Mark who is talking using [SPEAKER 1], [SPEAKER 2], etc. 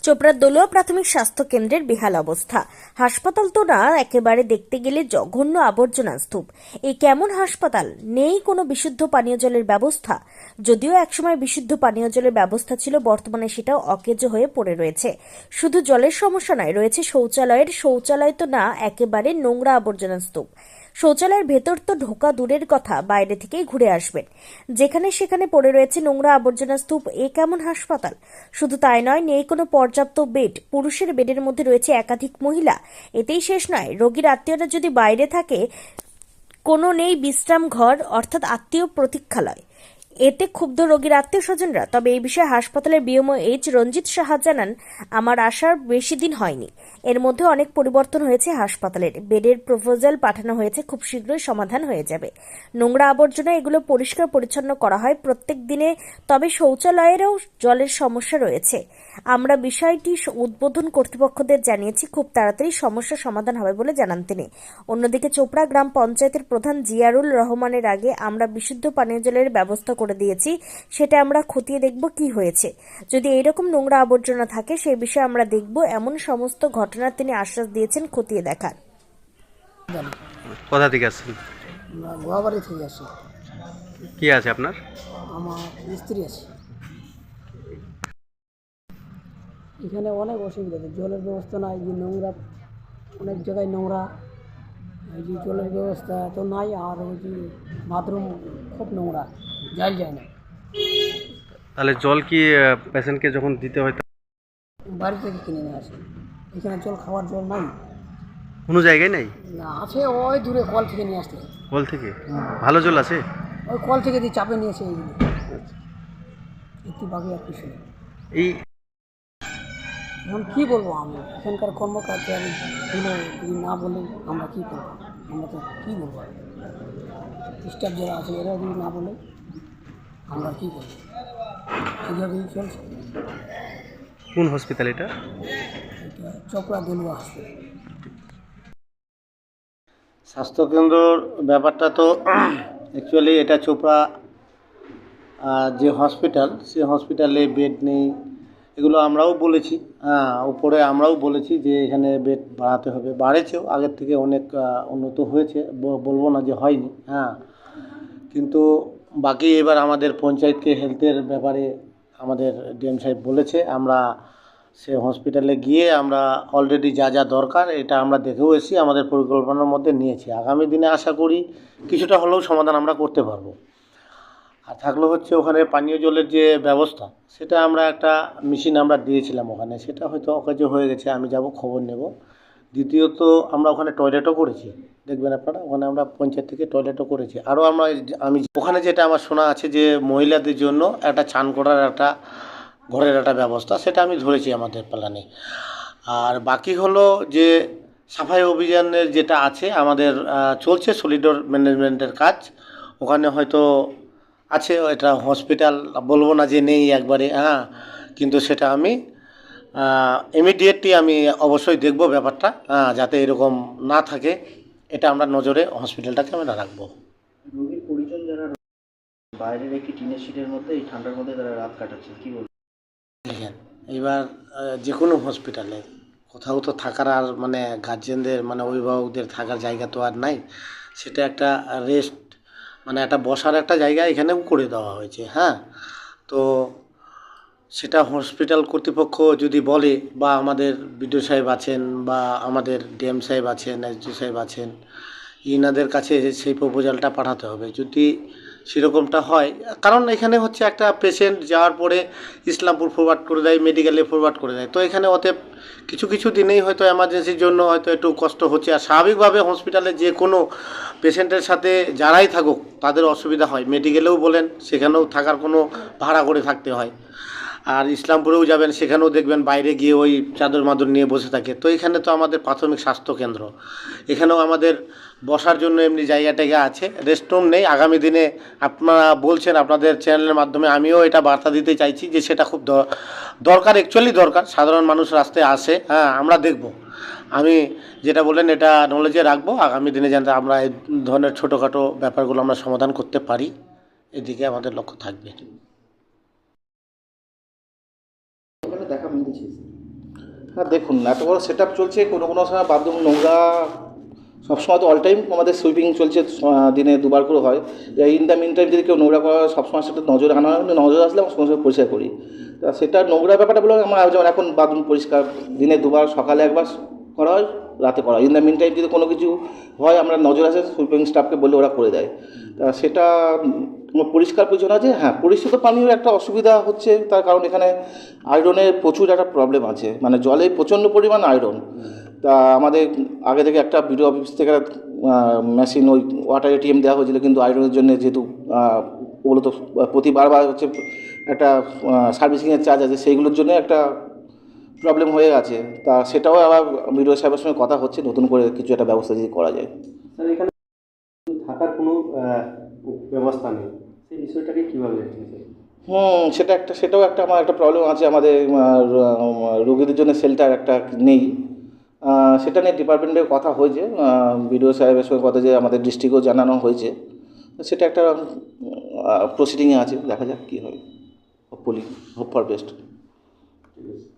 [SPEAKER 1] চোপড়ার দলুয়া প্রাথমিক স্বাস্থ্য কেন্দ্রের বেহাল অবস্থা। হাসপাতাল তো না, একেবারে দেখতে গেলে জঘন্য আবর্জনা স্তূপ। এই কেমন হাসপাতাল? নেই কোনো বিশুদ্ধ পানীয় জলের ব্যবস্থা। যদিও একসময় বিশুদ্ধ পানীয় জলের ব্যবস্থা ছিল, বর্তমানে সেটাও অকেজো হয়ে পড়ে রয়েছে। শুধু জলের সমস্যা নয়, রয়েছে শৌচালয় তো না, একেবারে নোংরা আবর্জনা স্তূপ। শৌচালয়ের ভেতর তো ঢোকা দূরের কথা, বাইরে থেকেই ঘুরে আসবেন। যেখানে সেখানে পড়ে রয়েছে নোংরা আবর্জনা স্তূপ। এ কেমন হাসপাতাল? শুধু তাই নয়, নেই কোনো পর্যাপ্ত বেড। পুরুষের বেডের মধ্যে রয়েছে একাধিক মহিলা। এতেই শেষ নয়, রোগীর আত্মীয়রা যদি বাইরে থাকে, কোনো নেই বিশ্রাম ঘর, অর্থাৎ আত্মীয় প্রতীক্ষালয়। এতে ক্ষুব্ধ রোগীর আত্মীয় স্বজনরা। তবে এই বিষয়ে হাসপাতালের বিএমওএইচ রঞ্জিত সাহা জানান, আমার আসার বেশি দিন হয়নি, এর মধ্যে অনেক পরিবর্তন হয়েছে হাসপাতালের। বেডের প্রপোজাল পাঠানো হয়েছে, খুব শীঘ্রই সমাধান হয়ে যাবে। নোংরা আবর্জনা এগুলো পরিষ্কার পরিচ্ছন্ন করা হয় প্রত্যেক দিনে। তবে শৌচালয়েরও জলের সমস্যা রয়েছে। আমরা বিষয়টি উদ্বোধন কর্তৃপক্ষদের জানিয়েছি, খুব তাড়াতাড়ি সমস্যার সমাধান হবে বলে জানান তিনি। অন্যদিকে চোপড়া গ্রাম পঞ্চায়েতের প্রধান জিয়ারুল রহমানের আগে আমরা বিশুদ্ধ পানীয় জলের ব্যবস্থা করে দিয়েছি, সেটা আমরা খতিয়ে দেখব কি হয়েছে। যদি এইরকম নোংরা আবর্জনা থাকে সেই বিষয়ে আমরা দেখব, এমন সমস্ত ঘটনার তিনি আশ্বাস দিয়েছেন খতিয়ে দেখার।
[SPEAKER 2] কোথা থেকে আসছেন?
[SPEAKER 3] গোয়াবাড়ি থেকে আসি।
[SPEAKER 2] কি আছে আপনার?
[SPEAKER 3] আমার স্ত্রী আছে। এখানে অনেক অসুবিধা আছে, জলের ব্যবস্থা নাই, যে নোংরা, অনেক জায়গায় নোংরা, এই যে জলের ব্যবস্থা তো নাই, আর ওই যে বাথরুম খুব নোংরা, যাই যায় না।
[SPEAKER 2] তাহলে জল কি পেশেন্টকে যখন দিতে হয়
[SPEAKER 3] বাড়ি থেকে কিনে নিয়ে আসে। এখানে জল খাওয়ার জল নাই,
[SPEAKER 2] কোনো জায়গায় নেই?
[SPEAKER 3] না আছে ওই দূরে কল থেকে নিয়ে আসতে।
[SPEAKER 2] কল থেকে? ভালো জল আছে?
[SPEAKER 3] ওই কল থেকে দিয়ে চাপে নিয়েছে এইগুলো, একটু বাকি আর কিছু নেই।
[SPEAKER 2] এই
[SPEAKER 3] এখন কী বলবো, আমি এখানকার কর্মকার্য আমি যদি না বলে আমরা কী করবো? আমরা তো কী বলবো, স্টাফ যারা আছে এরা যদি না বলে আমরা কী করবো? এইভাবেই চলছে।
[SPEAKER 2] কোন হসপিটাল এটা?
[SPEAKER 3] এটা চোপড়া দলুয়া হসপিটাল।
[SPEAKER 4] স্বাস্থ্যকেন্দ্রর ব্যাপারটা তো অ্যাকচুয়ালি এটা চোপড়া যে হসপিটাল, সেই হসপিটালে বেড নেই, এগুলো আমরাও বলেছি। উপরে আমরাও বলেছি যে এখানে বেড বাড়াতে হবে, বাড়েছেও, আগের থেকে অনেক উন্নত হয়েছে, বলবো না যে হয়নি। কিন্তু বাকি এবার আমাদের পঞ্চায়েতকে হেলথের ব্যাপারে আমাদের ডিএম সাহেব বলেছে, আমরা সে হসপিটালে গিয়ে আমরা অলরেডি যা যা দরকার এটা আমরা দেখেও এসেছি, আমাদের পরিকল্পনার মধ্যে নিয়েছি। আগামী দিনে আশা করি কিছুটা হলেও সমাধান আমরা করতে পারবো। আর থাকলো হচ্ছে ওখানে পানীয় জলের যে ব্যবস্থা, সেটা আমরা একটা মেশিন আমরা দিয়েছিলাম ওখানে, সেটা হয়তো অকেজো হয়ে গেছে, আমি যাব খবর নেব। দ্বিতীয়ত আমরা ওখানে টয়লেটও করেছি, দেখবেন আপনারা, ওখানে আমরা পঞ্চায়েত থেকে টয়লেটও করেছি। আরও আমি ওখানে যেটা আমার শোনা আছে যে মহিলাদের জন্য একটা চান করার একটা ঘরের একটা ব্যবস্থা, সেটা আমি ধরেছি আমাদের প্ল্যানে। আর বাকি হলো যে সাফাই অভিযানের যেটা আছে আমাদের চলছে, সলিডর ম্যানেজমেন্টের কাজ ওখানে হয়তো আছে। এটা হসপিটাল বলবো না যে নেই একবারে, কিন্তু সেটা আমি ইমিডিয়েটলি আমি অবশ্যই দেখব ব্যাপারটা, যাতে এরকম না থাকে, এটা আমরা নজরে হসপিটালটাকে আমরা রাখবো।
[SPEAKER 5] রোগীর পরিজন যারা বাইরের একটি টিনের শিটের মধ্যে এই ঠান্ডার মধ্যে তারা রাত কাটাচ্ছে, কি বলবো?
[SPEAKER 4] দেখেন, এবার যে কোনো হসপিটালে কোথাও তো থাকার আর মানে গার্জেনদের মানে অভিভাবকদের থাকার জায়গা তো আর নাই, সেটা একটা রেস্ট মানে একটা বসার একটা জায়গা এখানেও করে দেওয়া হয়েছে। তো সেটা হসপিটাল কর্তৃপক্ষ যদি বলে, বা আমাদের বিডিও সাহেব আছেন, বা আমাদের ডিএম সাহেব আছেন, এসডি সাহেব আছেন, ইনাদের কাছে সেই প্রপোজালটা পাঠাতে হবে যদি সেরকমটা হয়। কারণ এখানে হচ্ছে একটা পেশেন্ট যাওয়ার পরে ইসলামপুর ফরওয়ার্ড করে দেয়, মেডিকেলে ফরওয়ার্ড করে দেয়, তো এখানে অতএব কিছু কিছু দিনেই হয়তো এমার্জেন্সির জন্য হয়তো একটু কষ্ট হচ্ছে। আর স্বাভাবিকভাবে হসপিটালে যে কোনো পেশেন্টের সাথে যারাই থাকুক তাদের অসুবিধা হয়, মেডিকেলেও বলেন সেখানেও থাকার কোনো ভাড়া করে থাকতে হয়। আর ইসলামপুরেও যাবেন, সেখানেও দেখবেন বাইরে গিয়ে ওই চাদর মাদর নিয়ে বসে থাকে। তো এখানে তো আমাদের প্রাথমিক স্বাস্থ্যকেন্দ্র, এখানেও আমাদের বসার জন্য এমনি জায়গা টায়গা আছে, রেস্টরুম নেই। আগামী দিনে আপনারা বলছেন, আপনাদের চ্যানেলের মাধ্যমে আমিও এটা বার্তা দিতে চাইছি যে সেটা খুব দরকার, অ্যাকচুয়ালি দরকার। সাধারণ মানুষ রাস্তায় আসে, আমরা দেখব, আমি যেটা বললেন এটা নলেজে রাখবো। আগামী দিনে যেন আমরা এই ধরনের ছোটোখাটো ব্যাপারগুলো আমরা সমাধান করতে পারি, এদিকে আমাদের লক্ষ্য থাকবে।
[SPEAKER 5] ওখানে দেখা মিলেছে
[SPEAKER 6] হ্যাঁ দেখুন, এত বড় সেট আপ চলছে, কোনো কোনো সময় বাথরুম নোংরা, সবসময় তো অল টাইম আমাদের সুইপিং চলছে, দিনে দুবার করে হয়। ইন দ্য মিন টাইম যদি কেউ নোংরা করা হয়, সবসময় সেটা নজরে আনা হয়, নজরে আসলে আমরা সঙ্গে সঙ্গে পরিষ্কার করি। তা সেটা নোংরা ব্যাপারটা বলে আমরা যেমন এখন বাথরুম পরিষ্কার দিনে দুবার, সকালে একবার করা হয়, রাতে করা হয়। ইন দ্য মিন টাইম যদি কোনো কিছু হয়, আমরা নজর আসে সুইপিং স্টাফকে বললে ওরা করে দেয়। তা সেটা পরিষ্কার পরিচ্ছন্ন আছে। হ্যাঁ, পরিশুদ্ধ পানীয় একটা অসুবিধা হচ্ছে, তার কারণ এখানে আয়রনের প্রচুর একটা প্রবলেম আছে, মানে জলে প্রচণ্ড পরিমাণ আয়রন। তা আমাদের আগে থেকে একটা বিডিও অফিস থেকে মেশিন, ওই ওয়াটার এটিএম দেওয়া হয়েছিল, কিন্তু আয়রনের জন্য যেহেতু ওগুলো তো প্রতিবার হচ্ছে একটা সার্ভিসিংয়ের চার্জ আছে, সেইগুলোর জন্য একটা প্রবলেম হয়ে গেছে। তা সেটাও আবার বিডিও সাহেবের সঙ্গে কথা হচ্ছে, নতুন করে কিছু একটা ব্যবস্থা যদি করা যায়।
[SPEAKER 2] স্যার এখানে থাকার কোনো ব্যবস্থা নেই, সেই বিষয়টাকে কীভাবে দেখছেন?
[SPEAKER 6] সেটাও একটা আমার একটা প্রবলেম আছে। আমাদের রোগীদের জন্য শেল্টার একটা নেই, সেটা নিয়ে ডিপার্টমেন্টের কথা হয়েছে, বিডিও সাহেবের সঙ্গে কথা, যে আমাদের ডিস্ট্রিক্টও জানানো হয়েছে। সেটা একটা প্রসিডিংয়ে আছে, দেখা যাক কী হয়। Hopefully, hope for best.
[SPEAKER 2] ঠিক আছে।